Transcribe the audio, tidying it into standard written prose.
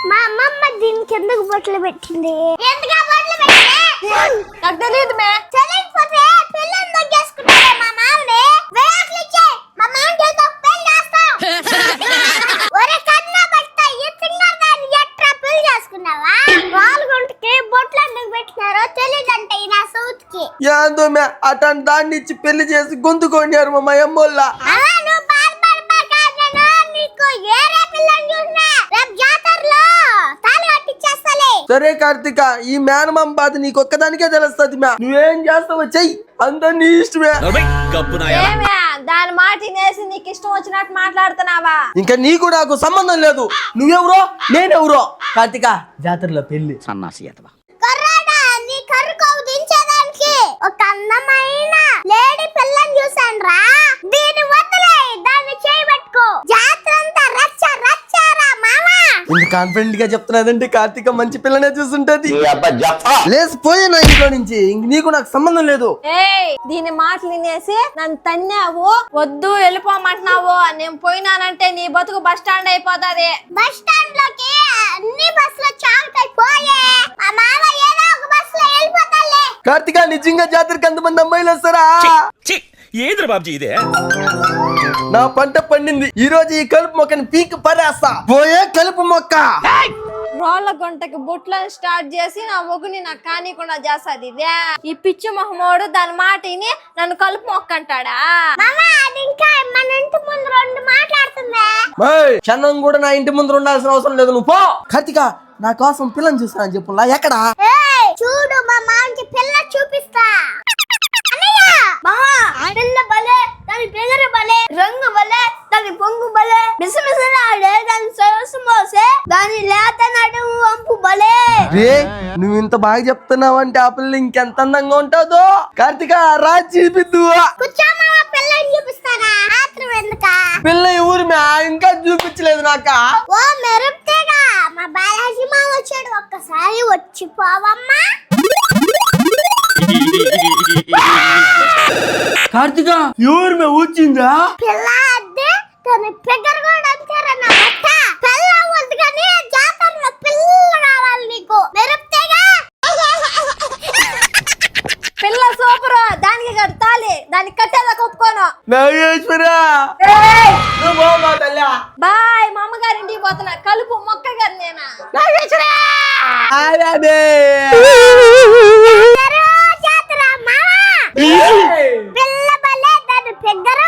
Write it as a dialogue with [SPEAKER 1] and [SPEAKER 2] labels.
[SPEAKER 1] మా అమ్మమ్మ దీనికి ఎందుకు బొట్లు పెట్టింది? ఎందుకు ఆ బొట్లు పెట్టింది?
[SPEAKER 2] నాకు తెలియదు మే.
[SPEAKER 1] తెలియకపోతే పిల్ల ఎందుకు చేసుకుంటాడే మా మామని? వేయాకులు ఇచ్చే మా మామకి ఏదో పెళ్లి చేస్తాం. ఒరే కన్నా బట్ట ఎత్తున్నారు దాన్ని ఎట్రా పెళ్లి చేసుకున్నావా? పాల్గొంటకి బొట్లు ఎందుకు పెట్టినారో తెలియదంటే ఈ నా సౌత్కి.
[SPEAKER 3] ఏందో మే అటన్ దాన్ని ఇచ్చి పెళ్లి చేసి గొంతు కొన్నారు మా అమ్మోళ్ళ. సరే కార్తిక, ఈ మేనమామ బాధ నీకొక్కదానికే తెలుస్తుంది మ్యా. నువ్వేం చేస్తావో చెయ్యి, అంత నీ ఇష్టమే.
[SPEAKER 2] దాని మాట తినేసి నీకు ఇష్టం వచ్చినట్టు మాట్లాడుతున్నావా?
[SPEAKER 3] ఇంకా నీకు నాకు సంబంధం లేదు. నువ్వెవరో నేనెవరో. కార్తిక, జాతరలో పెళ్లి సన్నాసి ఎతవా.
[SPEAKER 1] ఒక అందమైన లేడీ పిల్లని చూసాను రా. దీని వదిలే, దాన్ని చేయబెట్టుకో. జాతర అంతా రచ్చ రచ్చారా మామా.
[SPEAKER 3] ఇంత కాన్ఫిడెంట్ గా చెప్తున్నదంటే కార్తిక మంచి పిల్లనే చూసుంటది. లేసిపోయినా ఇంట్లో నుంచి. ఇంక నీకు నాకు సంబంధం లేదు.
[SPEAKER 2] దీని మాటలు వినేసి నన్ను తన్నావు, వద్దు వెళ్ళిపోమంటున్నావు. నేను పోయినానంటే నీ బతుకు బస్ స్టాండ్ అయిపోతాది.
[SPEAKER 1] బస్ స్టాండ్ లోకి అన్ని బస్సులు చాగుతాయి పోయే. మా మామ ఏదో ఒక బస్ లో వెళ్ళిపోతాలే.
[SPEAKER 3] కార్తిక, నిజంగా జాతరకి ఎంతమంది అమ్మాయిలు వస్తారా?
[SPEAKER 4] ఏద్ర బాబుజీ ఇదే.
[SPEAKER 3] నా పంట పండింది. ఈ రోజు ఈ కలుపు మొక్కని పీక్ పరేస్తా. పోయే కలుపు మొక్క.
[SPEAKER 2] రోళ్ళ గుంటకి బుట్లను స్టార్ట్ చేసి నా మొగుని నాకు కానీకుండా చేస్తుంది ఇదే. ఈ పిచ్చి మొహమోడు దాని మాట విని నన్ను కలుపు మొక్క అంటాడా?
[SPEAKER 1] ఇంకా మన ఇంటి ముందు రెండు మాట్లాడుతుందా?
[SPEAKER 3] క్షణం కూడా నా ఇంటి ముందు ఉండాల్సిన అవసరం లేదు. నువ్వు పో. కార్తిక, నా కోసం పిల్లని చూస్తానని చెప్పులా. ఎక్కడా?
[SPEAKER 1] చూడు, మా మామకి పిల్ల చూపిస్తా. పిల్ల బలే, దాని పెగర బలే, రంగు బలే, దాని పొంగు బలే, మిసమిసలాడే దాని సరస్సు మోసే, దాని లేత నడుము వంపు బలే.
[SPEAKER 3] రే, నువ్వు ఇంత బాగా చెప్తున్నావంటే ఆ పిల్ల ఇంకెంత అందంగా ఉంటుందో. కార్తిక, రా చూపిద్దు.
[SPEAKER 1] కూర్చోమా, పిల్లని చూపిస్తానా? ఆత్రం ఎందుక?
[SPEAKER 3] పిల్ల ఊరి ఇంకా చూపించలేదు నాక.
[SPEAKER 1] ఓ మెరుపుతేగా మా బాలాజీ మామ వచ్చాడు. ఒక్కసారి వచ్చిపోవమ్మా.
[SPEAKER 3] కార్తిక, ఎవరు మే వచ్చిందా?
[SPEAKER 1] పిల్ల అద్దే, దాని ఫిగర్ కూడా అంతేరా నా బట్ట. పిల్ల వద్దు కానీ జాతరలో పిల్ల కావాలి నీకు. మెరుపుతేగా.
[SPEAKER 2] పిల్ల సూపర్, దానికి కట్టాలి, దానికి కట్టేలా ఒప్పుకోను.
[SPEAKER 3] నాగేశ్వరా,
[SPEAKER 2] బాయ్, మా అమ్మగారింటికి పోతున్నా. కలుపు మొక్క గారు నేనా?
[SPEAKER 1] జాతర మామ. పిల్ల బలే, దాని ఫిగర్